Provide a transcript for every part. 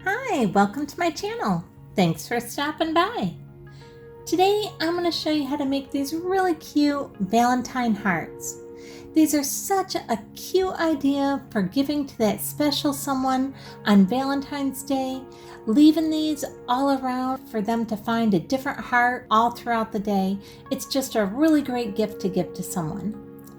Hi, welcome to my channel. Thanks for stopping by. Today I'm going to show you how to make these really cute Valentine hearts. These are such a cute idea for giving to that special someone on Valentine's Day, leaving these all around for them to find a different heart all throughout the day. It's just a really great gift to give to someone.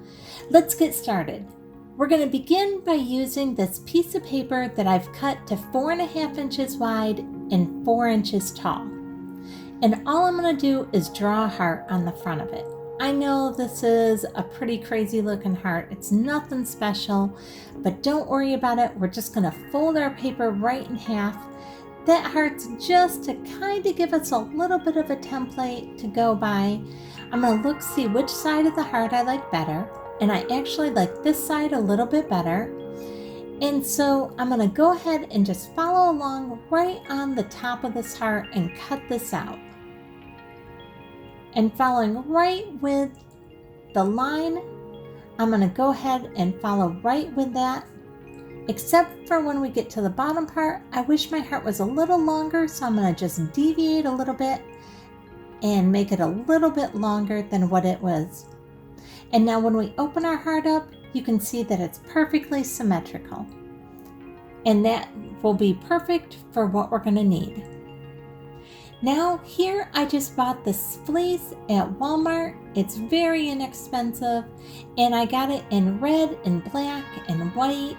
Let's get started. We're going to begin by using this piece of paper that I've cut to 4.5 inches wide and 4 inches tall. And all I'm going to do is draw a heart on the front of it. I know this is a pretty crazy looking heart. It's nothing special, but don't worry about it. We're just going to fold our paper right in half. That heart's just to kind of give us a little bit of a template to go by. I'm going to see which side of the heart I like better. And I actually like this side a little bit better. And so I'm going to go ahead and just follow along right on the top of this heart and cut this out. And following right with the line, I'm going to go ahead and follow right with that. Except for when we get to the bottom part, I wish my heart was a little longer, so I'm going to just deviate a little bit and make it a little bit longer than what it was. And now when we open our heart up, you can see that it's perfectly symmetrical. And that will be perfect for what we're going to need. Now here I just bought this fleece at Walmart. It's very inexpensive. And I got it in red and black and white.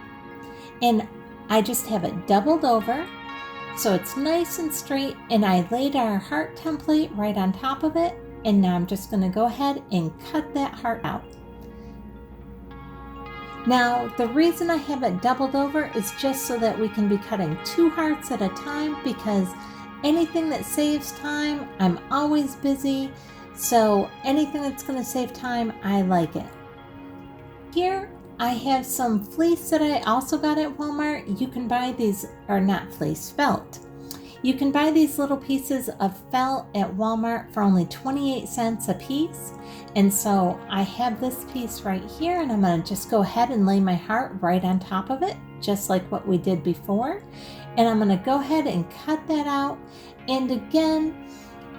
And I just have it doubled over. So it's nice and straight. And I laid our heart template right on top of it. And now I'm just going to go ahead and cut that heart out. Now, the reason I have it doubled over is just so that we can be cutting 2 hearts at a time, because anything that saves time, I'm always busy. So anything that's going to save time, I like it. Here, I have some fleece that I also got at Walmart. You can buy these, or not fleece, felt. You can buy these little pieces of felt at Walmart for only 28 cents a piece. And so I have this piece right here, and I'm going to just go ahead and lay my heart right on top of it, just like what we did before. And I'm going to go ahead and cut that out. And again,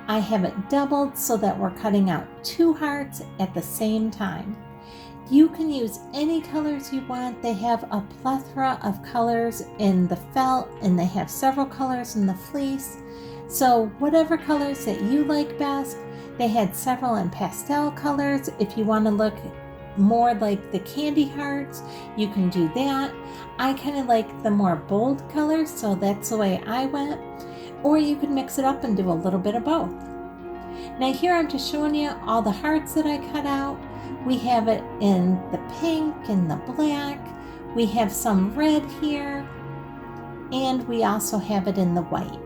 I have it doubled so that we're cutting out 2 hearts at the same time. You can use any colors you want. They have a plethora of colors in the felt, and they have several colors in the fleece. So whatever colors that you like best. They had several in pastel colors. If you want to look more like the candy hearts, you can do that. I kind of like the more bold colors, so that's the way I went. Or you could mix it up and do a little bit of both. Now here I'm just showing you all the hearts that I cut out. We have it in the pink and the black. We have some red here. And we also have it in the white.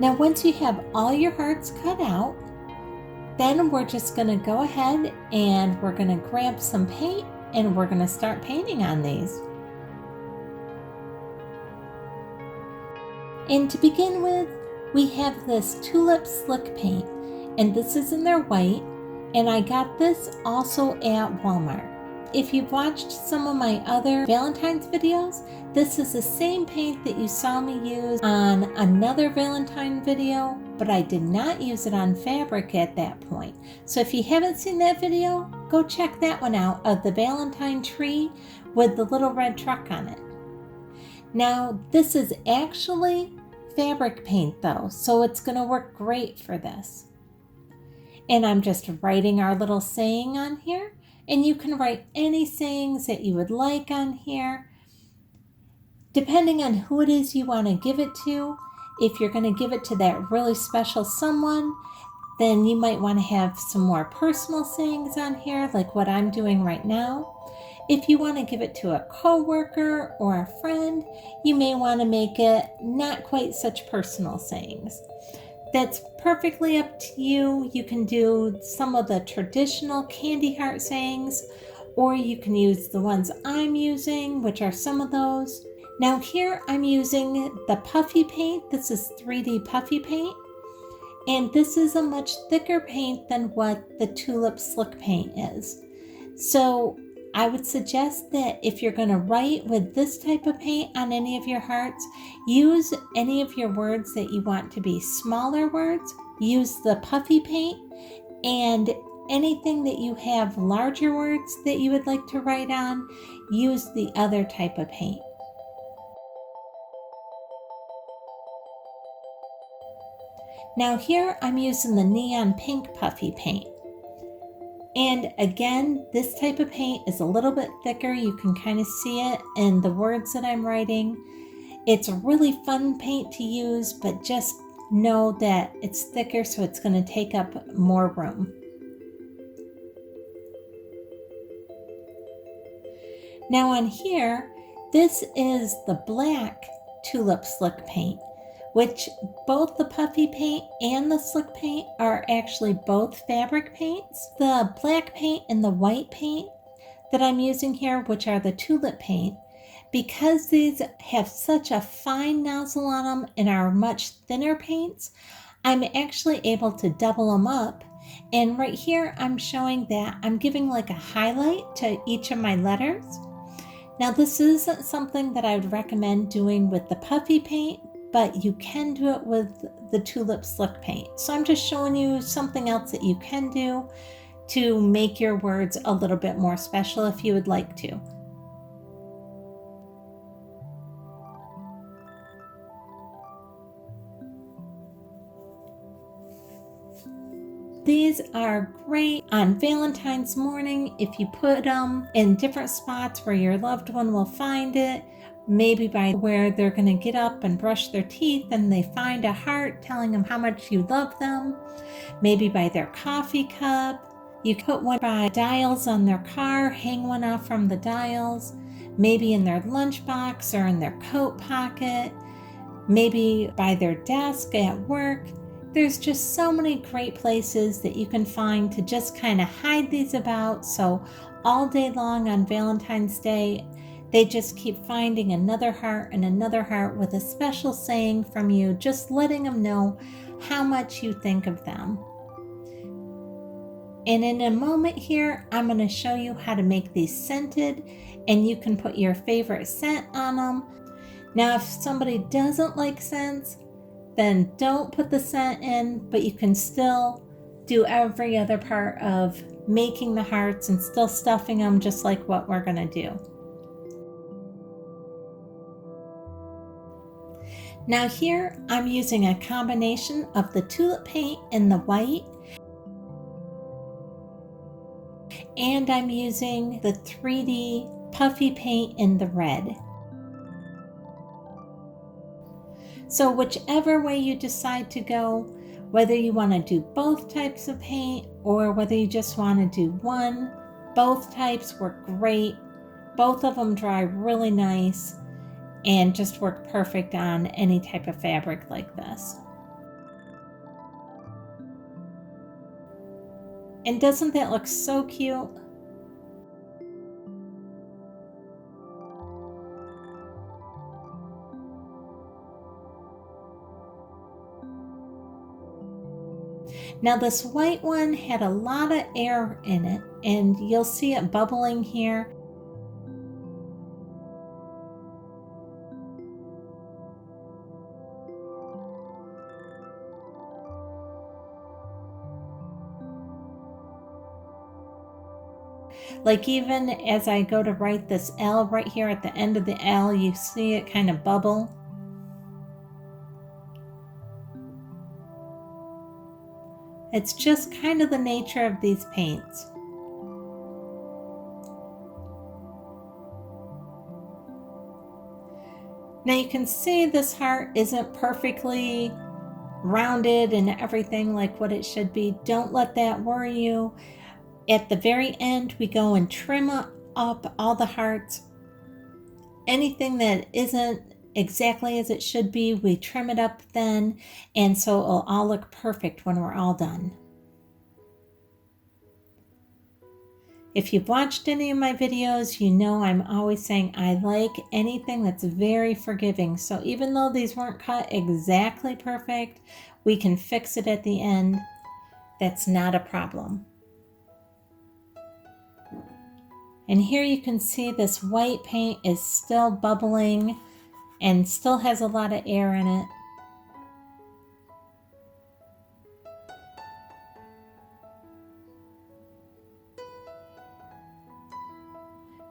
Now once you have all your hearts cut out, then we're just going to go ahead and we're going to grab some paint and we're going to start painting on these. And to begin with, we have this tulip slick paint, and this is in their white, and I got this also at Walmart. If you've watched some of my other Valentine's videos, this is the same paint that you saw me use on another Valentine video, but I did not use it on fabric at that point. So if you haven't seen that video, go check that one out, of the Valentine tree with the little red truck on it. Now this is actually fabric paint though, so it's going to work great for this. And I'm just writing our little saying on here. And you can write any sayings that you would like on here, depending on who it is you want to give it to. If you're going to give it to that really special someone, then you might want to have some more personal sayings on here, like what I'm doing right now. If you want to give it to a coworker or a friend, you may want to make it not quite such personal sayings. That's perfectly up to you. You can do some of the traditional candy heart sayings, or you can use the ones I'm using, which are some of those. Now here I'm using the puffy paint. This is 3D puffy paint. And this is a much thicker paint than what the tulip slick paint is. So I would suggest that if you're going to write with this type of paint on any of your hearts, use any of your words that you want to be smaller words, use the puffy paint, and anything that you have larger words that you would like to write on, use the other type of paint. Now here I'm using the neon pink puffy paint. And again, this type of paint is a little bit thicker. You can kind of see it in the words that I'm writing. It's a really fun paint to use, but just know that it's thicker, so it's going to take up more room. Now on here, this is the black tulip slick paint, which both the puffy paint and the slick paint are actually both fabric paints. The black paint and the white paint that I'm using here, which are the tulip paint, because these have such a fine nozzle on them and are much thinner paints, I'm actually able to double them up. And right here, I'm showing that I'm giving like a highlight to each of my letters. Now this isn't something that I would recommend doing with the puffy paint, but you can do it with the tulip slick paint. So I'm just showing you something else that you can do to make your words a little bit more special if you would like to. These are great on Valentine's morning if you put them in different spots where your loved one will find it. Maybe by where they're going to get up and brush their teeth and they find a heart telling them how much you love them. Maybe by their coffee cup. You put one by dials on their car, hang one off from the dials. Maybe in their lunchbox or in their coat pocket. Maybe by their desk at work. There's just so many great places that you can find to just kind of hide these about. So all day long on Valentine's Day, they just keep finding another heart and another heart with a special saying from you, just letting them know how much you think of them. And in a moment here, I'm going to show you how to make these scented, and you can put your favorite scent on them. Now, if somebody doesn't like scents, then don't put the scent in, but you can still do every other part of making the hearts and still stuffing them just like what we're going to do. Now here I'm using a combination of the tulip paint and the white, and I'm using the 3D puffy paint in the red. So whichever way you decide to go, whether you want to do both types of paint or whether you just want to do one, both types work great. Both of them dry really nice and just work perfect on any type of fabric like this. And doesn't that look so cute? Now this white one had a lot of air in it, and you'll see it bubbling here. Like even as I go to write this L right here at the end of the L, you see it kind of bubble. It's just kind of the nature of these paints. Now you can see this heart isn't perfectly rounded and everything like what it should be. Don't let that worry you. At the very end, we go and trim up all the hearts. Anything that isn't exactly as it should be, we trim it up then, and so it'll all look perfect when we're all done. If you've watched any of my videos, you know I'm always saying I like anything that's very forgiving. So even though these weren't cut exactly perfect, we can fix it at the end. That's not a problem. And here you can see this white paint is still bubbling and still has a lot of air in it.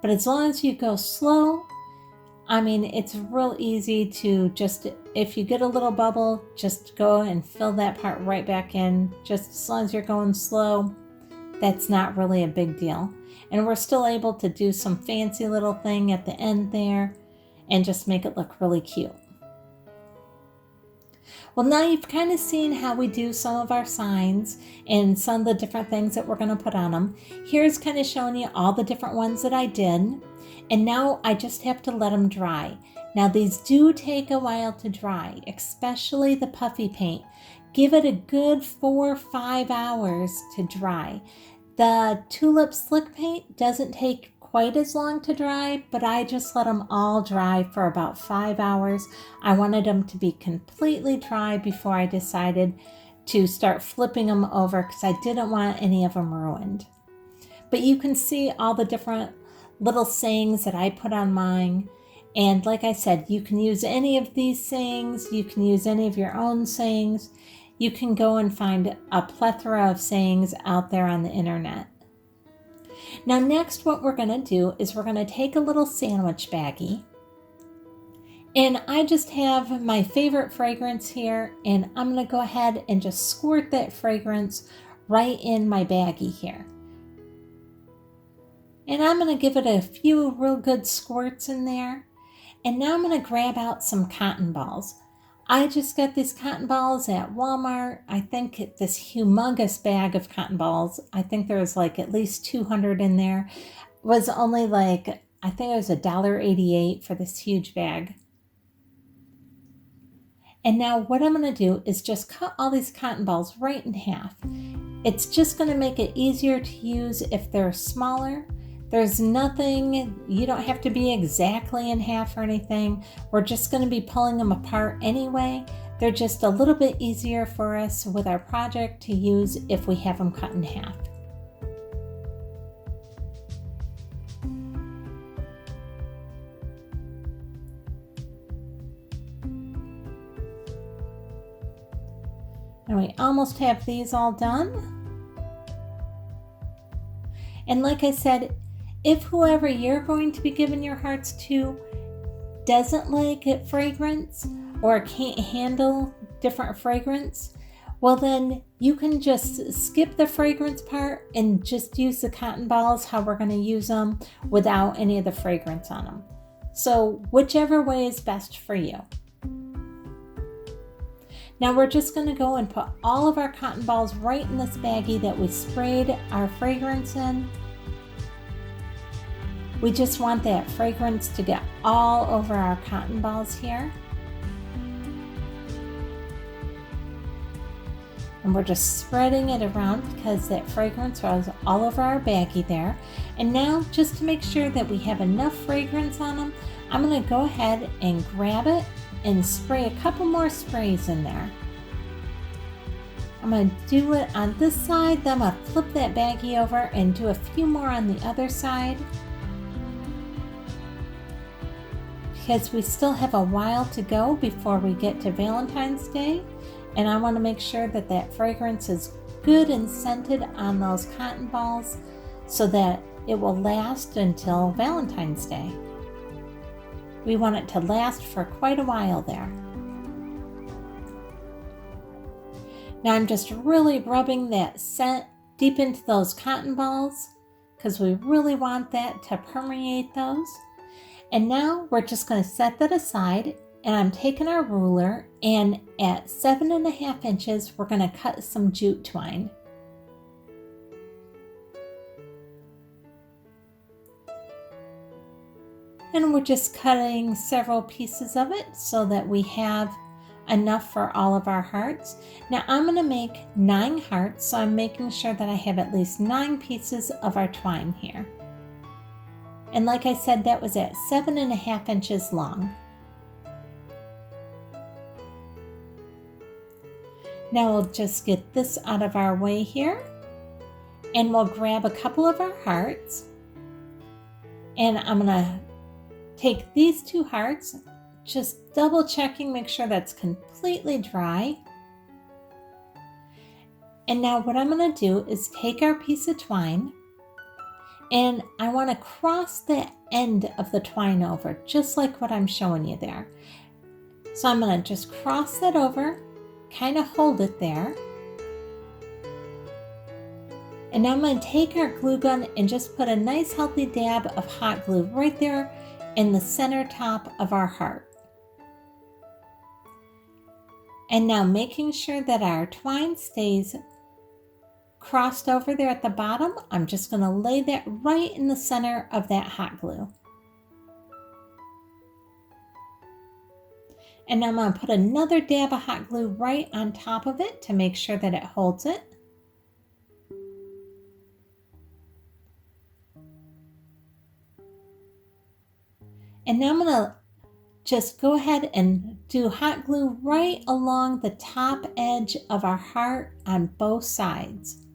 But as long as you go slow, I mean, it's real easy to just, if you get a little bubble, just go and fill that part right back in. Just as long as you're going slow, that's not really a big deal. And we're still able to do some fancy little thing at the end there and just make it look really cute. Well, now you've kind of seen how we do some of our signs and some of the different things that we're going to put on them. Here's kind of showing you all the different ones that I did. And now I just have to let them dry. Now these do take a while to dry, especially the puffy paint. Give it a good 4 or 5 hours to dry. The tulip slick paint doesn't take quite as long to dry, but I just let them all dry for about 5 hours. I wanted them to be completely dry before I decided to start flipping them over because I didn't want any of them ruined. But you can see all the different little sayings that I put on mine. And like I said, you can use any of these sayings. You can use any of your own sayings. You can go and find a plethora of sayings out there on the internet. Now next what we're going to do is we're going to take a little sandwich baggie. And I just have my favorite fragrance here. And I'm going to go ahead and just squirt that fragrance right in my baggie here. And I'm going to give it a few real good squirts in there. And now I'm going to grab out some cotton balls. I just got these cotton balls at Walmart. I think this humongous bag of cotton balls, I think there's like at least 200 in there, was only like, I think it was $1.88 for this huge bag. And now what I'm going to do is just cut all these cotton balls right in half. It's just going to make it easier to use if they're smaller. There's nothing, you don't have to be exactly in half or anything. We're just going to be pulling them apart anyway. They're just a little bit easier for us with our project to use if we have them cut in half. And we almost have these all done. And like I said, if whoever you're going to be giving your hearts to doesn't like it fragrance or can't handle different fragrance, well then you can just skip the fragrance part and just use the cotton balls how we're going to use them without any of the fragrance on them. So whichever way is best for you. Now we're just going to go and put all of our cotton balls right in this baggie that we sprayed our fragrance in. We just want that fragrance to get all over our cotton balls here. And we're just spreading it around because that fragrance was all over our baggie there. And now, just to make sure that we have enough fragrance on them, I'm going to go ahead and grab it and spray a couple more sprays in there. I'm going to do it on this side, then I'm going to flip that baggie over and do a few more on the other side. Because we still have a while to go before we get to Valentine's Day, and I want to make sure that that fragrance is good and scented on those cotton balls so that it will last until Valentine's Day. We want it to last for quite a while there. Now I'm just really rubbing that scent deep into those cotton balls because we really want that to permeate those. And now we're just going to set that aside, and I'm taking our ruler, and at 7.5 inches, we're going to cut some jute twine. And we're just cutting several pieces of it so that we have enough for all of our hearts. Now I'm going to make 9 hearts, so I'm making sure that I have at least 9 pieces of our twine here. And like I said, that was at 7.5 inches long. Now we'll just get this out of our way here. And we'll grab a couple of our hearts. And I'm gonna take these 2 hearts, just double checking, make sure that's completely dry. And now what I'm gonna do is take our piece of twine, and I wanna cross the end of the twine over, just like what I'm showing you there. So I'm gonna just cross that over, kind of hold it there. And now I'm going to take our glue gun and just put a nice healthy dab of hot glue right there in the center top of our heart. And now making sure that our twine stays crossed over there at the bottom, I'm just going to lay that right in the center of that hot glue. And now I'm going to put another dab of hot glue right on top of it to make sure that it holds it. And now I'm going to just go ahead and do hot glue right along the top edge of our heart on both sides.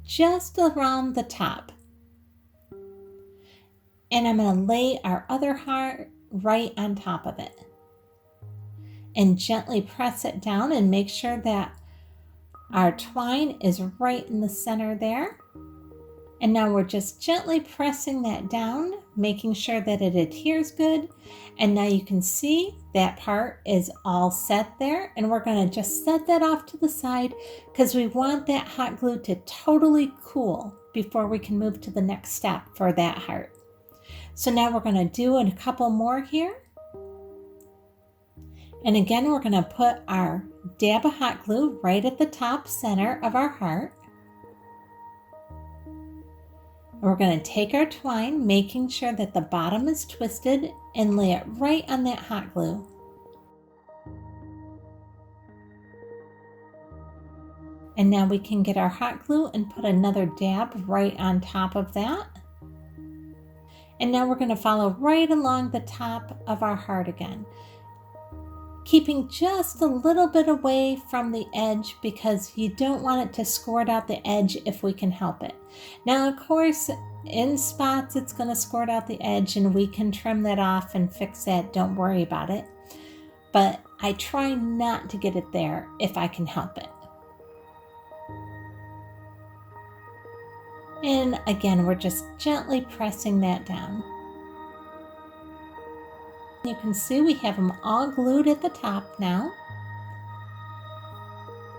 Just around the top. And I'm going to lay our other heart right on top of it. And gently press it down and make sure that our twine is right in the center there. And now we're just gently pressing that down, making sure that it adheres good. And now you can see that part is all set there. And we're going to just set that off to the side because we want that hot glue to totally cool before we can move to the next step for that heart. So now we're going to do a couple more here. And again, we're going to put our dab of hot glue right at the top center of our heart. We're going to take our twine, making sure that the bottom is twisted, and lay it right on that hot glue. And now we can get our hot glue and put another dab right on top of that. And now we're going to follow right along the top of our heart again, keeping just a little bit away from the edge because you don't want it to squirt out the edge if we can help it. Now, of course, in spots it's going to squirt out the edge and we can trim that off and fix that. Don't worry about it. But I try not to get it there if I can help it. And again, we're just gently pressing that down. You can see we have them all glued at the top now.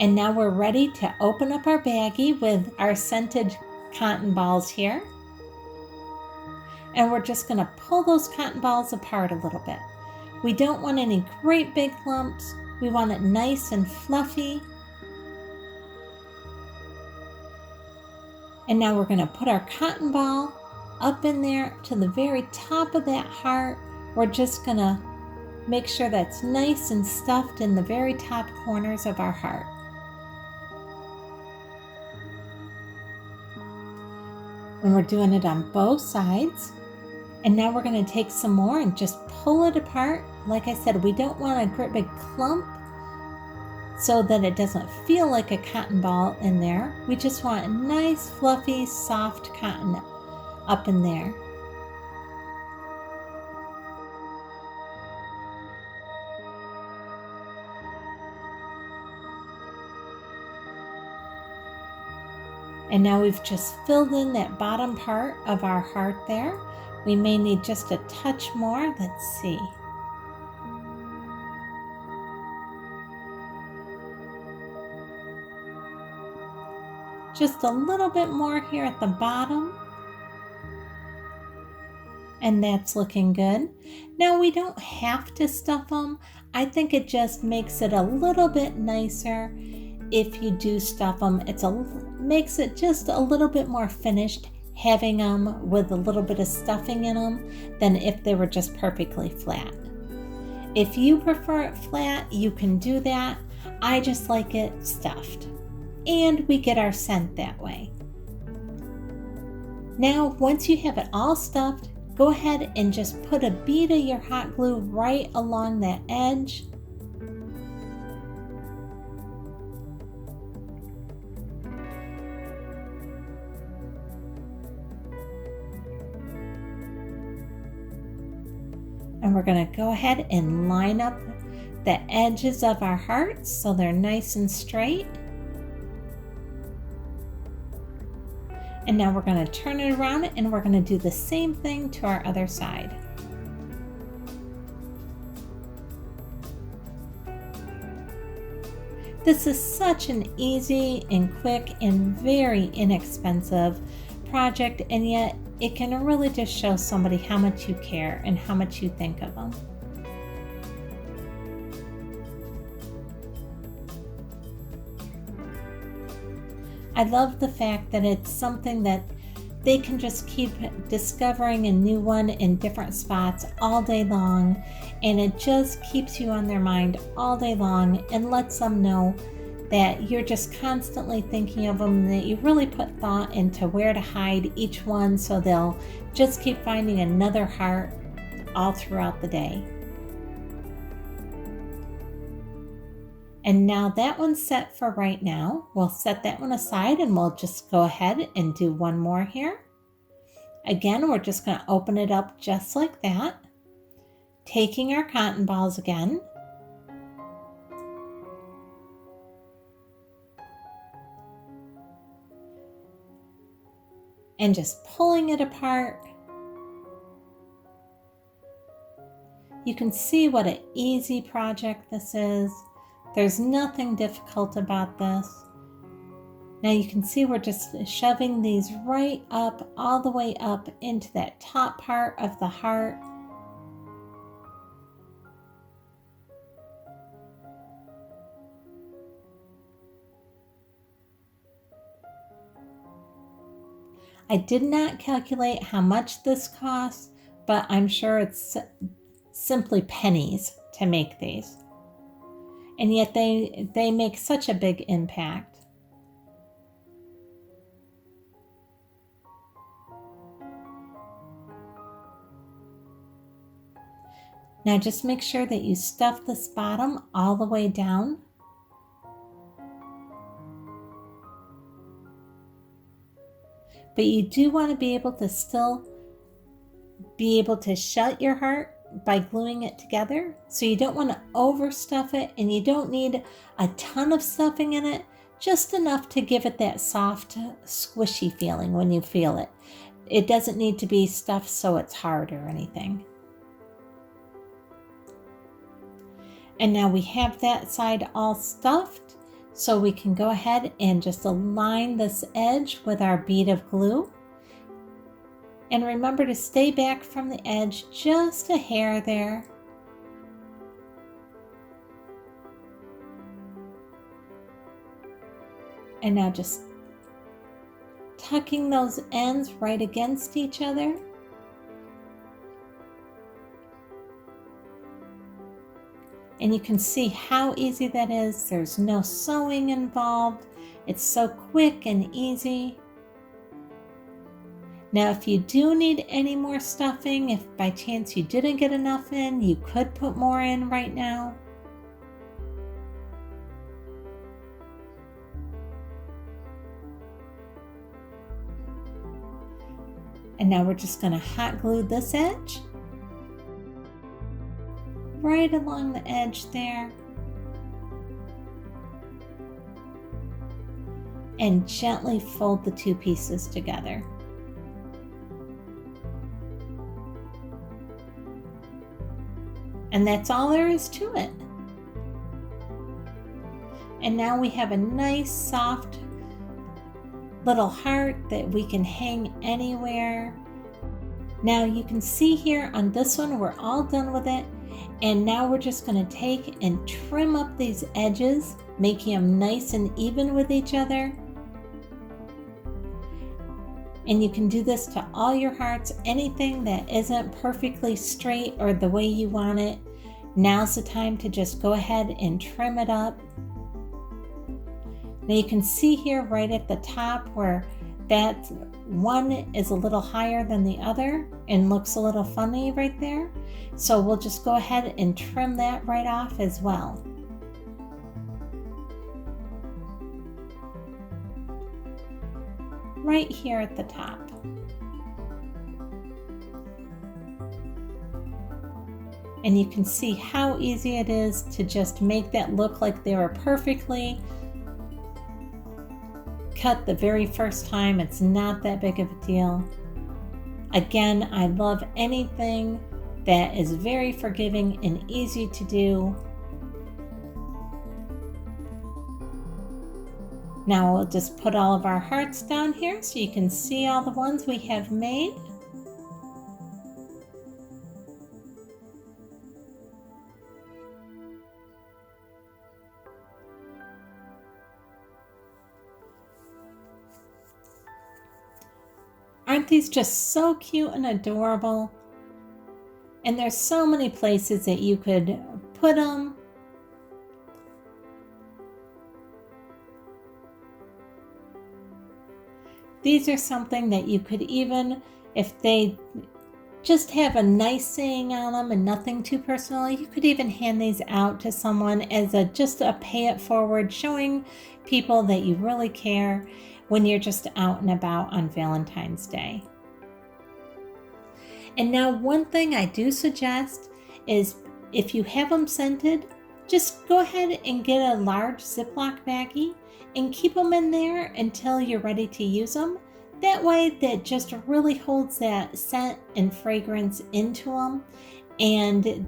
And now we're ready to open up our baggie with our scented cotton balls here. And we're just going to pull those cotton balls apart a little bit. We don't want any great big lumps. We want it nice and fluffy. And now we're going to put our cotton ball up in there to the very top of that heart. We're just going to make sure that's nice and stuffed in the very top corners of our heart. And we're doing it on both sides. And now we're going to take some more and just pull it apart. Like I said, we don't want a great big clump so that it doesn't feel like a cotton ball in there. We just want nice, fluffy, soft cotton up in there. And now we've just filled in that bottom part of our heart there. We may need just a touch more. Let's see. Just a little bit more here at the bottom. And that's looking good. Now we don't have to stuff them. I think it just makes it a little bit nicer if you do stuff them. Makes it just a little bit more finished having them with a little bit of stuffing in them than if they were just perfectly flat. If you prefer it flat, you can do that. I just like it stuffed. And we get our scent that way. Now, once you have it all stuffed, go ahead and just put a bead of your hot glue right along that edge. And we're going to go ahead and line up the edges of our hearts so they're nice and straight. And now we're going to turn it around and we're going to do the same thing to our other side. This is such an easy and quick and very inexpensive project, and yet it can really just show somebody how much you care and how much you think of them. I love the fact that it's something that they can just keep discovering a new one in different spots all day long, and it just keeps you on their mind all day long and lets them know that you're just constantly thinking of them, that you really put thought into where to hide each one, so they'll just keep finding another heart all throughout the day. And now that one's set for right now. We'll set that one aside and we'll just go ahead and do one more here. Again, we're just going to open it up just like that. Taking our cotton balls again. And just pulling it apart. You can see what an easy project this is. There's nothing difficult about this. Now you can see we're just shoving these right up, all the way up into that top part of the heart. I did not calculate how much this costs, but I'm sure it's simply pennies to make these. And yet they make such a big impact. Now just make sure that you stuff this bottom all the way down. But you do want to be able to still be able to shut your heart by gluing it together. So you don't want to overstuff it, and you don't need a ton of stuffing in it, just enough to give it that soft, squishy feeling when you feel it. It doesn't need to be stuffed so it's hard or anything. And now we have that side all stuffed, so we can go ahead and just align this edge with our bead of glue. And remember to stay back from the edge just a hair there. And now just tucking those ends right against each other. And you can see how easy that is. There's no sewing involved. It's so quick and easy. Now, if you do need any more stuffing, if by chance you didn't get enough in, you could put more in right now. And now we're just going to hot glue this edge right along the edge there. And gently fold the two pieces together. And that's all there is to it. And now we have a nice soft little heart that we can hang anywhere. Now you can see here on this one, we're all done with it. And now we're just going to take and trim up these edges, making them nice and even with each other. And you can do this to all your hearts. Anything that isn't perfectly straight or the way you want it, now's the time to just go ahead and trim it up. Now you can see here right at the top where that one is a little higher than the other and looks a little funny right there. So we'll just go ahead and trim that right off as well. Right here at the top. and you can see how easy it is to just make that look like they were perfectly cut the very first time. It's not that big of a deal. Again, I love anything that is very forgiving and easy to do. Now we'll just put all of our hearts down here so you can see all the ones we have made. Aren't these just so cute and adorable? And there's so many places that you could put them. These are something that you could even, if they just have a nice saying on them and nothing too personal, you could even hand these out to someone as just a pay it forward, showing people that you really care when you're just out and about on Valentine's Day. And now one thing I do suggest is if you have them scented, just go ahead and get a large Ziploc baggie and keep them in there until you're ready to use them. That way that just really holds that scent and fragrance into them, and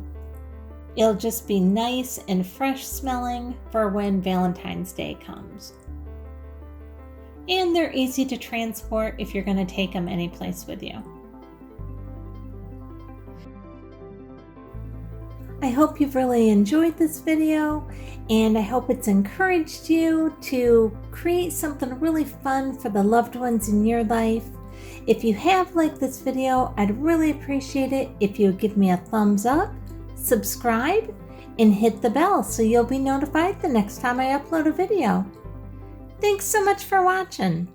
it'll just be nice and fresh smelling for when Valentine's Day comes. And they're easy to transport if you're going to take them any place with you. I hope you've really enjoyed this video, and I hope it's encouraged you to create something really fun for the loved ones in your life. If you have liked this video, I'd really appreciate it if you would give me a thumbs up, subscribe, and hit the bell so you'll be notified the next time I upload a video. Thanks so much for watching.